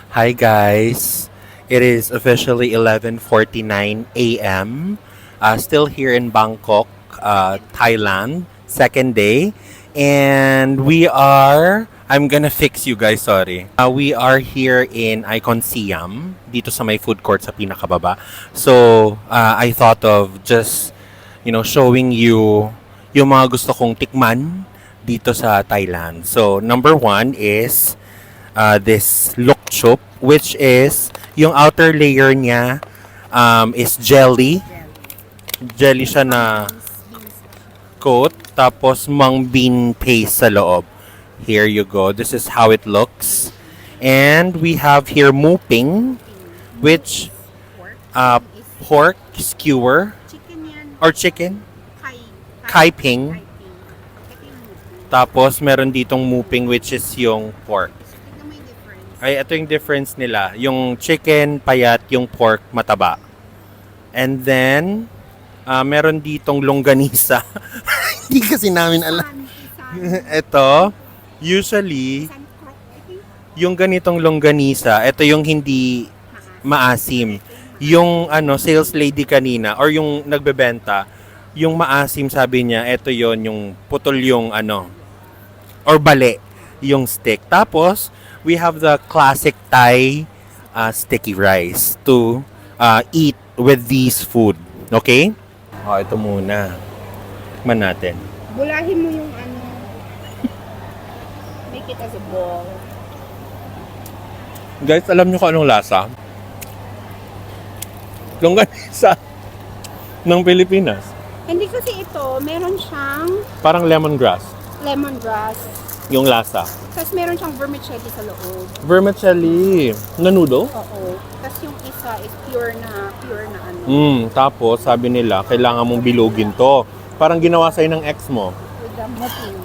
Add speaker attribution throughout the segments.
Speaker 1: Hi guys. It is officially 11:49 a.m. Still here in Bangkok, Thailand, second day. And I'm gonna fix you guys, sorry. We are here in Icon Siam, dito sa may food court sa pinakababa. So, I thought of just, showing you yung mga gusto kong tikman dito sa Thailand. So, number one is this lokchup, which is yung outer layer niya is jelly. Jelly siya na coat, tapos mung bean paste sa loob. Here you go. This is how it looks. And we have here muping, which pork skewer
Speaker 2: Chicken yan.
Speaker 1: or chicken,
Speaker 2: Kai.
Speaker 1: kaiping.
Speaker 2: Ito yung mupi.
Speaker 1: Tapos meron ditong muping, which is yung pork.
Speaker 2: Tignan mo yung difference.
Speaker 1: Ay, ito yung difference nila. Yung chicken, payat, yung pork, mataba. And then, meron ditong longganisa. Hindi kasi namin alam. Ito, usually, yung ganitong longganisa, ito yung hindi maasim. Yung sales lady kanina, or yung nagbebenta, yung maasim sabi niya, ito yon yung putol yung or bali, yung stick. Tapos, we have the classic Thai sticky rice to eat with these food. Okay? Ito muna. Tikman natin.
Speaker 2: Bulahin mo yung make it as a ball.
Speaker 1: Guys, alam nyo kung anong lasa? Longganisa ng Pilipinas.
Speaker 2: Hindi kasi ito, meron siyang
Speaker 1: Parang lemongrass
Speaker 2: lemongrass.
Speaker 1: yung lasa.
Speaker 2: Tapos meron siyang vermicelli sa loob.
Speaker 1: Vermicelli na noodle.
Speaker 2: Oo. Tapos yung isa is pure na
Speaker 1: Tapos sabi nila, kailangan mong bilugin to. Parang ginawa sa'yo ng ex mo.
Speaker 2: with the mupping.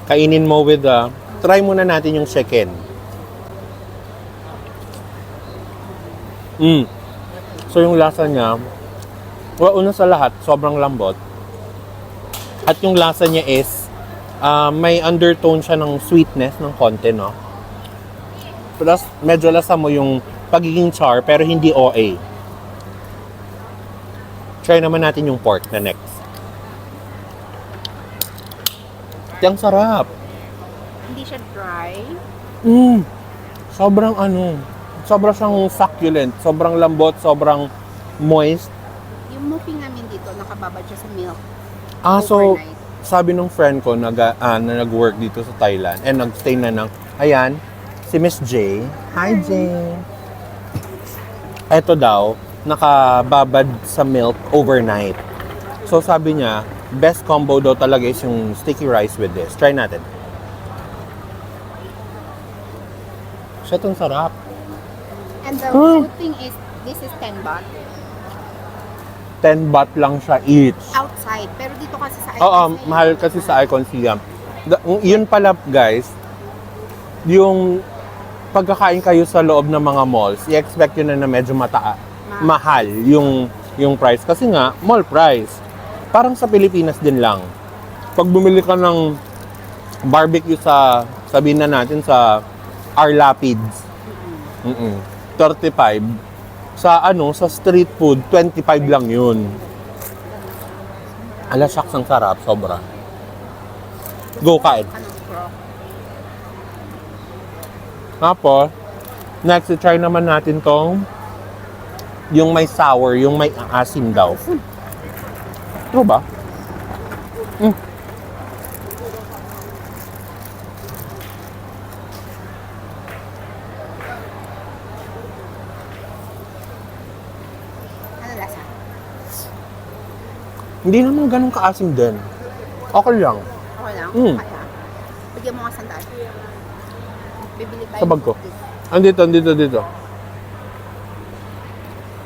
Speaker 1: Kainin mo with try muna natin yung chicken. So yung lasa niya, una sa lahat, sobrang lambot. At yung lasa niya is, may undertone siya ng sweetness ng konti, no? Plus, medyo lasa mo yung pagiging char, pero hindi OA. Try naman natin yung pork na next. Ang sarap.
Speaker 2: Hindi siya dry.
Speaker 1: Sobrang sobrang siyang succulent, sobrang lambot, sobrang moist.
Speaker 2: Yung mupping namin dito, nakababad siya sa milk.
Speaker 1: So,
Speaker 2: Overnight.
Speaker 1: sabi nung friend ko na nag-work dito sa Thailand and nag-stay na ayan, si Miss J. Hi, J. Ito daw, nakababad sa milk overnight. So, sabi niya, best combo daw talaga is yung sticky rice with this. Try natin. Siya itong sarap.
Speaker 2: And the good thing is, this is 10 baht.
Speaker 1: 10 baht lang siya each.
Speaker 2: Outside. Pero dito kasi sa
Speaker 1: Oo, mahal kasi sa Icon Siam. Yun pala, guys, yung pagkakain kayo sa loob ng mga malls, i-expect yun na medyo mahal yung price. Kasi nga, mall price. Parang sa Pilipinas din lang. Pag bumili ka ng barbecue sabihin na natin sa R. Lapids, 35. Sa street food, 25 lang yun. Ala, shucks, ang sarap. Sobra. Go, kain. Tapos, next, try naman natin tong yung may sour, yung may asim daw. Ito ba?
Speaker 2: Ano lasa?
Speaker 1: Hindi naman ganun kaasim din. Okay lang.
Speaker 2: Okay lang? Kaya. Bigyan mo nga sandal. Bibili tayo.
Speaker 1: Sa bag ko. Andito.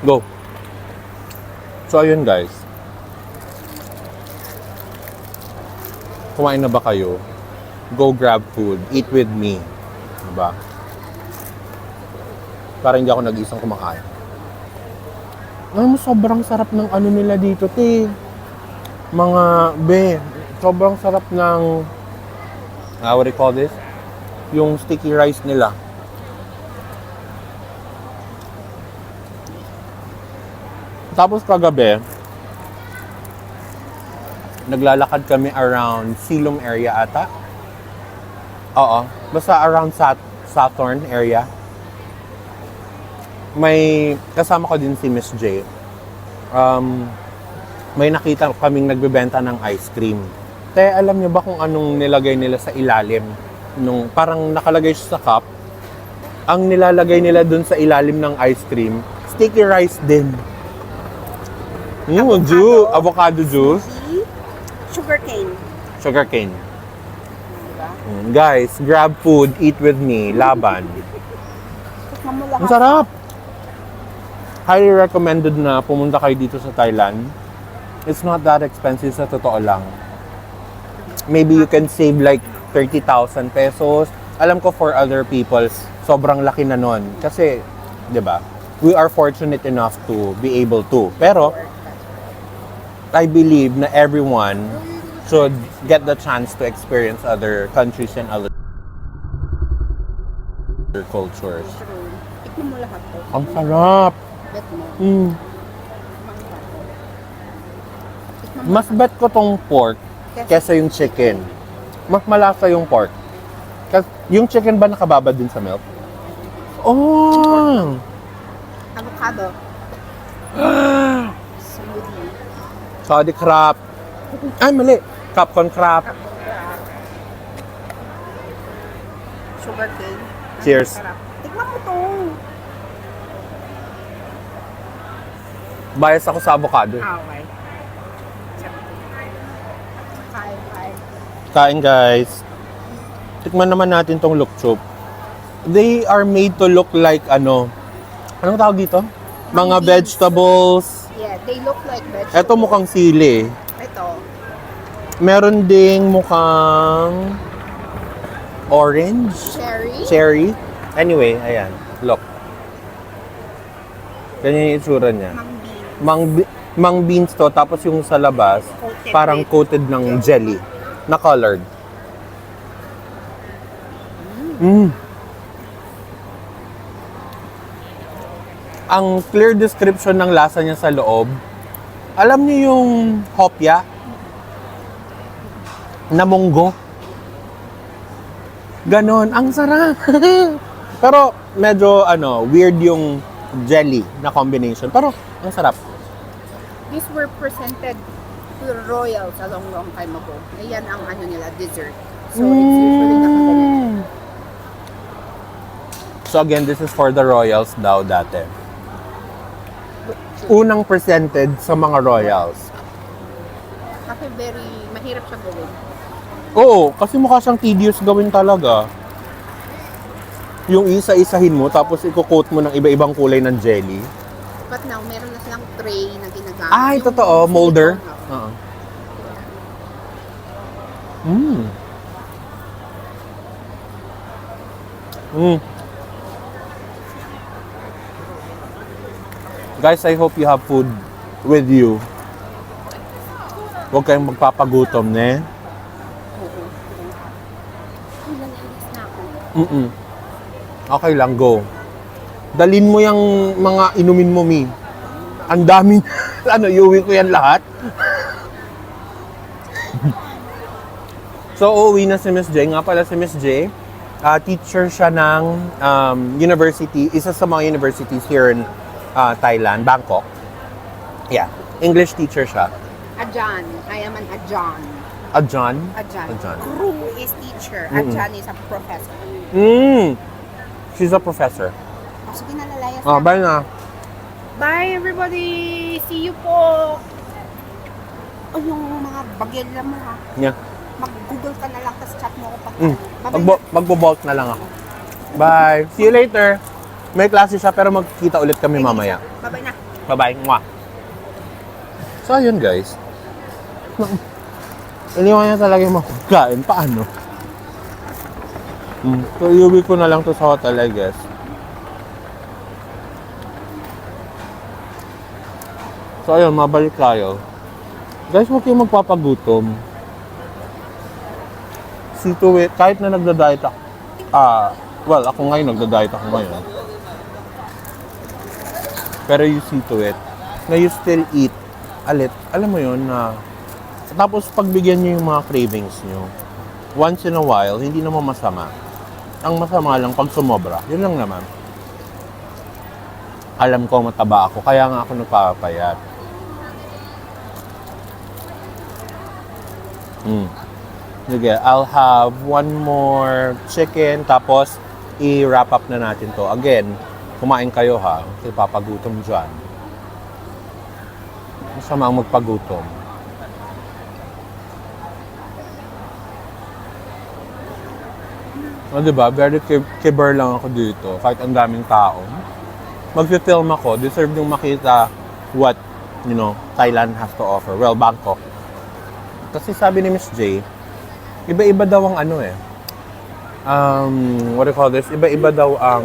Speaker 1: Go. So, ayun guys. Kumain na ba kayo? Go grab food. Eat with me. Diba? Para hindi ako nag-isang kumakain. Sobrang sarap ng nila dito, te. Sobrang sarap ng, what do you call this? Yung sticky rice nila. Tapos kagabi, naglalakad kami around Silom area ata. Oo, basta around Saturn area. May kasama ko din si Miss J. May nakita kaming nagbebenta ng ice cream. Te, alam niyo ba kung anong nilagay nila sa ilalim? Nung parang nakalagay siya sa cup, ang nilalagay nila dun sa ilalim ng ice cream, sticky rice din. Avocado juice.
Speaker 2: Sugar cane.
Speaker 1: Sugar cane.
Speaker 2: Diba?
Speaker 1: Guys, grab food, eat with me, laban.
Speaker 2: Tikman mo lahat.
Speaker 1: Ang sarap! Highly recommended na pumunta kayo dito sa Thailand. It's not that expensive sa totoo lang. Maybe you can save like 30,000 pesos. Alam ko for other people, sobrang laki na nun. Kasi, di ba, we are fortunate enough to be able to. Pero, I believe na everyone should get the chance to experience other countries and other cultures.
Speaker 2: True. Tikman mo lahat to.
Speaker 1: Ang sarap!
Speaker 2: Bet mo. Tikman mo.
Speaker 1: Mas bet ko tong pork kesa yung chicken. Mas malasa yung pork. Kasi yung chicken ba nakababad din sa milk? Oh!
Speaker 2: Avocado. Smoothie.
Speaker 1: Saudi crab. Ay, mali. Capcom crab.
Speaker 2: Sugar cane.
Speaker 1: Cheers.
Speaker 2: Sarap. Tikman mo to.
Speaker 1: Bias ako sa avocado.
Speaker 2: Okay. Kain.
Speaker 1: Kain, guys. Tikman naman natin tong lukchup. They are made to look like anong tawag dito? Mga
Speaker 2: Beans.
Speaker 1: vegetables.
Speaker 2: Yeah, they look like vegetables.
Speaker 1: Ito mukhang sili.
Speaker 2: Ito.
Speaker 1: Meron ding mukhang orange.
Speaker 2: Cherry.
Speaker 1: Anyway, ayan. Look. Ganyan yung itsura niya.
Speaker 2: Mang beans.
Speaker 1: Mang beans to, tapos yung sa labas,
Speaker 2: Coated
Speaker 1: parang
Speaker 2: with
Speaker 1: coated ng jelly. Na colored. Ang clear description ng lasa niya sa loob, alam niyo yung hopya? Na munggo? Ganon, ang sarap. Pero medyo weird yung jelly na combination. Pero ang sarap.
Speaker 2: These were presented to the royals a long time ago. Ayan ang nila, dessert. So, it's usually nakaganito.
Speaker 1: So again, this is for the royals daw dati. Unang presented sa mga royals.
Speaker 2: Kasi mahirap siya gawin.
Speaker 1: Oo, kasi mukha siyang tedious gawin talaga. Yung isa-isahin mo, tapos i-coat mo ng iba-ibang kulay ng jelly.
Speaker 2: But now, meron na silang tray na ginagamit.
Speaker 1: Ay,
Speaker 2: Yung
Speaker 1: totoo, molder.
Speaker 2: silicone,
Speaker 1: Oo. Guys, I hope you have food with you. Huwag kayong magpapagutom, ne?
Speaker 2: Oo. Ay, nanilis na ako.
Speaker 1: Okay lang, go. Dalin mo yung mga inumin mo, Mi. Ang dami. Iuwi ko yan lahat. So, uuwi na si Miss J. Nga pala si Miss J, teacher siya ng university, isa sa mga universities here in Thailand, Bangkok. Yeah, English teacher siya.
Speaker 2: Ajan. I am an Ajan.
Speaker 1: Ajan?
Speaker 2: Ajan. Crew is teacher. Ajan is a professor.
Speaker 1: She's a professor.
Speaker 2: O, sige na, lalayas
Speaker 1: Ah,
Speaker 2: na.
Speaker 1: bye na.
Speaker 2: Bye, everybody! See you po! O, yung mga bagela mo, ha?
Speaker 1: Yeah.
Speaker 2: Mag-google ka na lang, tapos chat mo ako pa. Bye-bye.
Speaker 1: Magbo-bolt na lang ako. Bye. See you later. May klase siya pero magkita ulit kami mamaya.
Speaker 2: Bye-bye na.
Speaker 1: Bye-bye. Mwah. So, ayun guys. Iniwan niya talaga yung makakain. Paano? So, iuwi ko na lang to sa hotel, I guess. So, ayun. Mabalik tayo. Guys, huwag kayong magpapagutom. See to it. Kahit na nagda-diet ako. Well, ako ngayon, nagda-diet ako ngayon. Pero you see to it. na you still eat alit. Alam mo yun na tapos pagbigyan nyo yung mga cravings nyo. Once in a while, hindi naman masama. Ang masama lang pag sumobra. Yun lang naman. Alam ko mataba ako, kaya nga ako nagpapayat. Sige, I'll have one more chicken, tapos i-wrap up na natin to. Again, kumain kayo ha, kasi papagutom dyan. Masama ang magpagutom. Diba? Very kiber lang ako dito, kahit ang daming tao. Mag-film ako, deserve yung makita what, Thailand has to offer. Well, Bangkok. Kasi sabi ni Miss J, iba-iba daw ang what do you call this? Iba-iba daw ang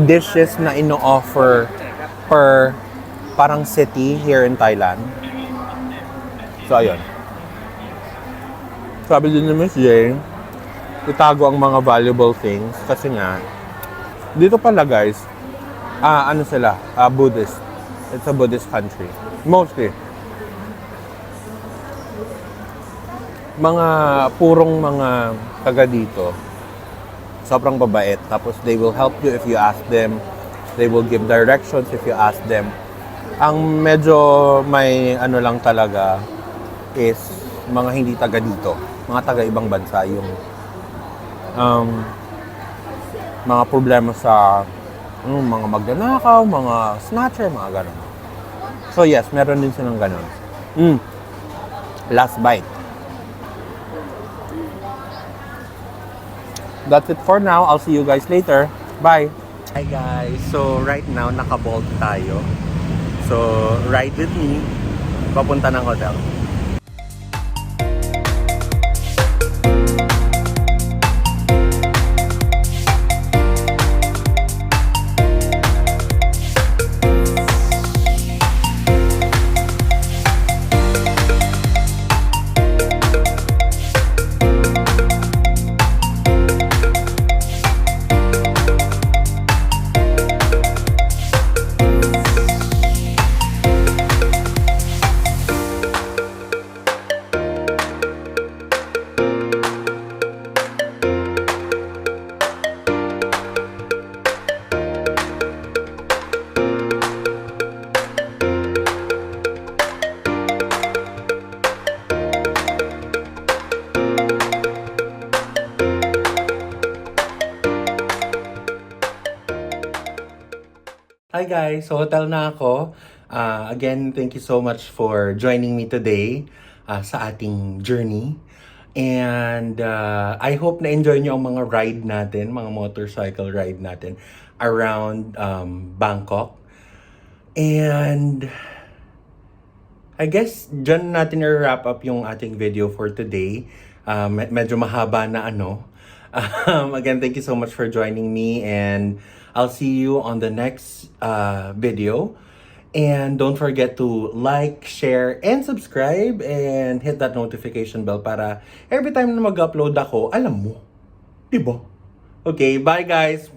Speaker 1: dishes na ino-offer per parang city here in Thailand. So, ayun. Sabi din ni Miss J, itago ang mga valuable things kasi nga, dito pala guys, sila? Buddhist. It's a Buddhist country. Mostly. Purong mga taga dito. Sobrang babait. Tapos they will help you if you ask them. They will give directions if you ask them. Ang medyo may lang talaga is mga hindi taga dito. Mga taga ibang bansa yung mga problema sa mga magnanakaw, mga snatcher, mga ganun. So yes, meron din silang ganun. Last bite. That's it for now. I'll see you guys later. Bye! Hi guys! So right now, naka-Bolt tayo. So ride with me. Papunta ng hotel. Hi guys! So hotel na ako. Again, thank you so much for joining me today sa ating journey. And I hope na-enjoy nyo ang mga ride natin, mga motorcycle ride natin around Bangkok. And I guess dyan natin i-wrap up yung ating video for today. Medyo mahaba na again, thank you so much for joining me, and I'll see you on the next video. And don't forget to like, share, and subscribe, and hit that notification bell para every time na mag-upload ako, alam mo. Diba? Okay, bye guys!